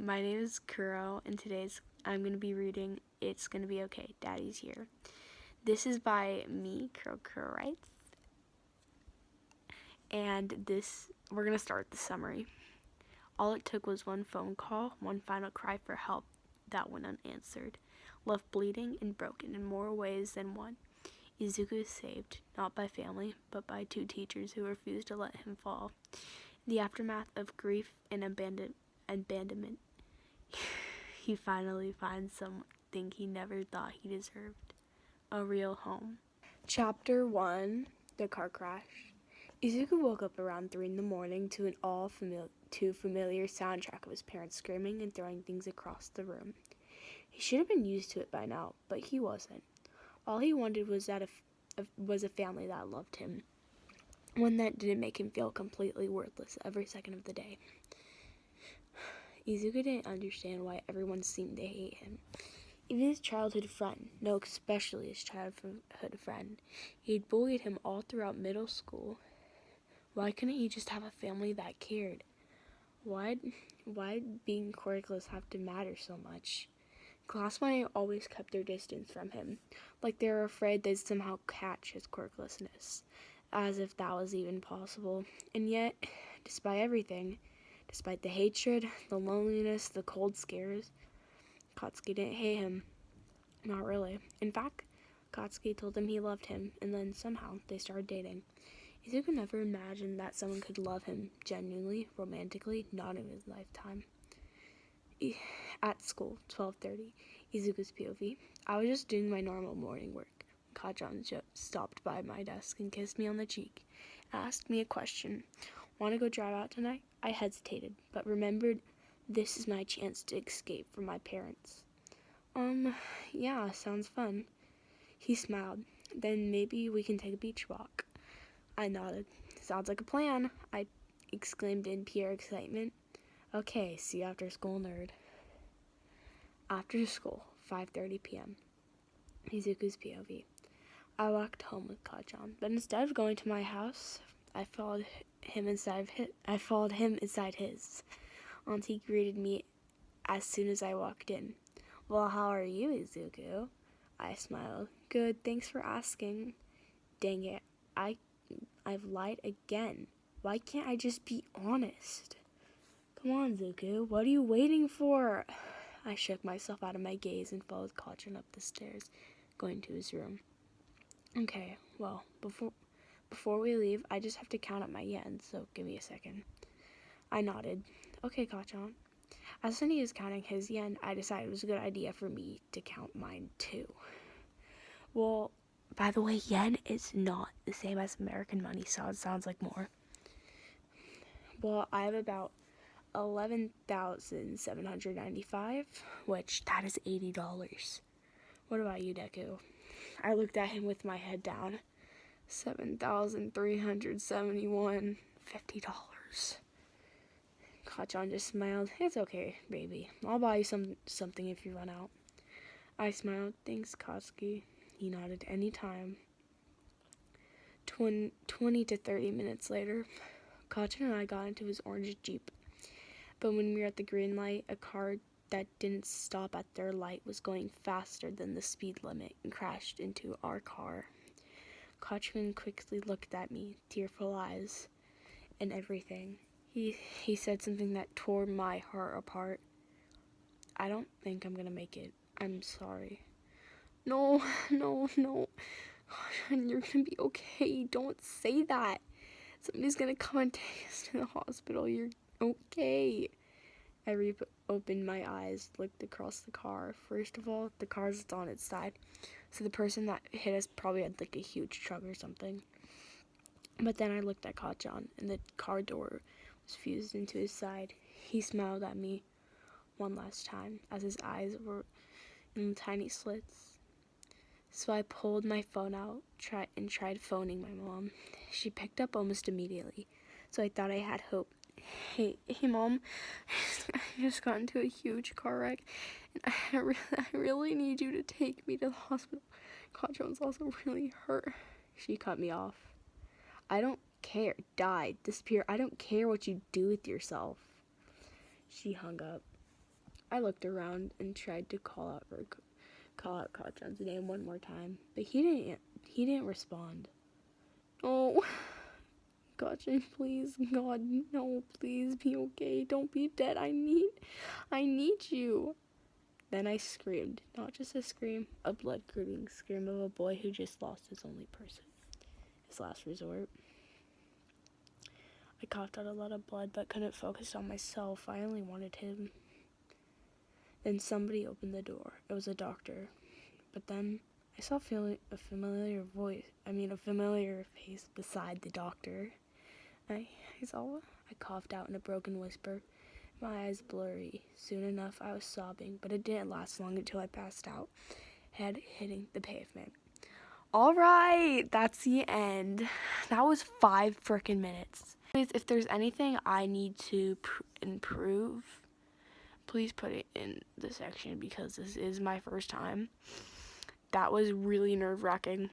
My name is Kuro, and I'm going to be reading It's Gonna Be Okay, Daddy's Here. This is by me, Kuro writes, and we're going to start the summary. All it took was one phone call, one final cry for help that went unanswered, left bleeding and broken in more ways than one. Izuku is saved, not by family, but by two teachers who refused to let him fall. In the aftermath of grief and abandonment, he finally finds something he never thought he deserved, a real home. Chapter 1, The Car Crash. Izuku woke up around 3 in the morning to an too familiar soundtrack of his parents screaming and throwing things across the room. He should have been used to it by now, but he wasn't. All he wanted was a family that loved him, one that didn't make him feel completely worthless every second of the day. Izuku didn't understand why everyone seemed to hate him. Even his childhood friend, no, especially his childhood friend, he'd bullied him all throughout middle school. Why couldn't he just have a family that cared? Why being quirkless have to matter so much? Classmates always kept their distance from him, like they were afraid they'd somehow catch his quirklessness, as if that was even possible. And yet, despite everything, despite the hatred, the loneliness, the cold scares, Katsuki didn't hate him. Not really. In fact, Katsuki told him he loved him, and then somehow they started dating. Izuku never imagined that someone could love him genuinely, romantically, not in his lifetime. At school, 12:30, Izuku's POV. I was just doing my normal morning work. Kajan stopped by my desk and kissed me on the cheek, asked me a question. Want to go drive out tonight? I hesitated, but remembered this is my chance to escape from my parents. Yeah, sounds fun. He smiled. Then maybe we can take a beach walk. I nodded. Sounds like a plan, I exclaimed in pure excitement. Okay, see you after school, nerd. After school, 5:30 p.m. Izuku's POV. I walked home with Kajan, but instead of going to my house, I followed him inside his. Auntie greeted me as soon as I walked in. Well, how are you, Izuku? I smiled. Good, thanks for asking. Dang it, I've lied again. Why can't I just be honest? Come on, Zuko, what are you waiting for? I shook myself out of my gaze and followed Kajan up the stairs, going to his room. Okay, well, before we leave, I just have to count up my yen, so give me a second. I nodded. Okay, Kajan. As Sunny was counting his yen, I decided it was a good idea for me to count mine too. Well, by the way, yen is not the same as American money, so it sounds like more. Well, I have about 11,795, which that is $80. What about you, Deku? I looked at him with my head down. 7,371, $50. Kajan just smiled. It's okay, baby. I'll buy you something if you run out. I smiled. Thanks, Katsuki. He nodded. Anytime. 20 to 30 minutes later, Kajan and I got into his orange Jeep. But when we were at the green light, a car that didn't stop at their light was going faster than the speed limit and crashed into our car. Kajan quickly looked at me, tearful eyes and everything. He said something that tore my heart apart. I don't think I'm gonna make it. I'm sorry. No. Kajan, you're gonna be okay. Don't say that. Somebody's gonna come and take us to the hospital. You're okay. I opened my eyes, looked across the car. First of all, the car's on its side, so the person that hit us probably had like a huge truck or something. But then I looked at Kajan, and the car door was fused into his side. He smiled at me one last time, as his eyes were in tiny slits. So I pulled my phone out, tried phoning my mom. She picked up almost immediately, so I thought I had hope. Hey, Mom, I just got into a huge car wreck, and I really need you to take me to the hospital. Kajan's also really hurt. She cut me off. I don't care. Die. Disappear. I don't care what you do with yourself. She hung up. I looked around and tried to call out Kachan's name one more time, but he didn't respond. Oh, Kachan, please, God, no, please be okay. Don't be dead. I need you. Then I screamed, not just a scream, a blood-curdling scream of a boy who just lost his only person, his last resort. I coughed out a lot of blood, but couldn't focus on myself. I only wanted him. Then somebody opened the door. It was a doctor. But then I saw a familiar face beside the doctor. I coughed out in a broken whisper, my eyes blurry. Soon enough, I was sobbing, but it didn't last long until I passed out, head hitting the pavement. All right, that's the end. That was 5 frickin' minutes. If there's anything I need to improve, please put it in the section because this is my first time. That was really nerve-wracking.